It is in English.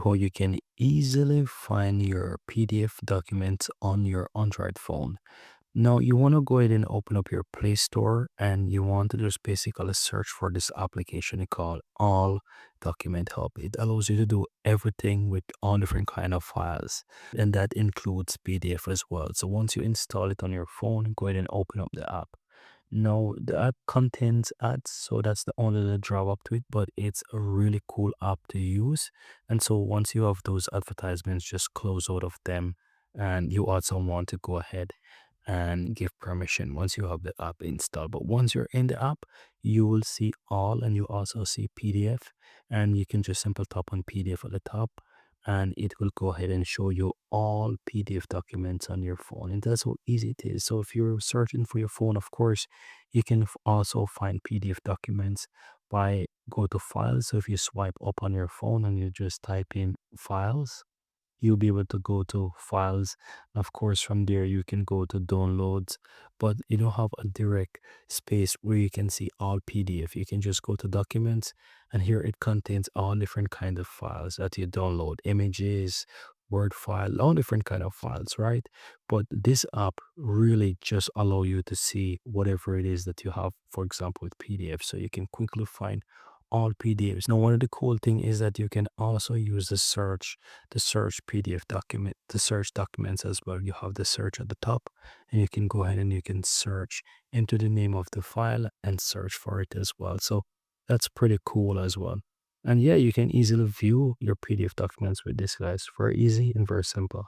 how you can easily find your PDF documents on your Android phone. Now, you want to go ahead and open up your Play Store and you want to just basically search for this application called All Document Hub. It allows you to do everything with all different kind of files, and that includes PDF as well. So once you install it on your phone, go ahead and open up the app. No, the app contains ads, so that's the only little drawback to it, but it's a really cool app to use. And so once you have those advertisements, just close out of them. And you also want to go ahead and give permission once you have the app installed. But once you're in the app, you will see all and you also see PDF. And you can just simply tap on PDF at the top and it will go ahead and show you all PDF documents on your phone. And that's how easy it is. So if you're searching for your phone, of course, you can also find PDF documents by go to files. So if you swipe up on your phone and you just type in files, you'll be able to go to files. Of course, from there you can go to downloads, but you don't have a direct space where you can see all PDF. You can just go to documents, and here it contains all different kind of files that you download, images, Word file, all different kind of files, right? But this app really just allow you to see whatever it is that you have, for example, with PDF, so you can quickly find all PDFs. Now, one of the cool thing is that you can also use the search PDF document, the search documents as well. You have the search at the top, and you can go ahead and you can search into the name of the file and search for it as well. So that's pretty cool as well. And yeah, you can easily view your PDF documents with this, guys. Very easy and very simple.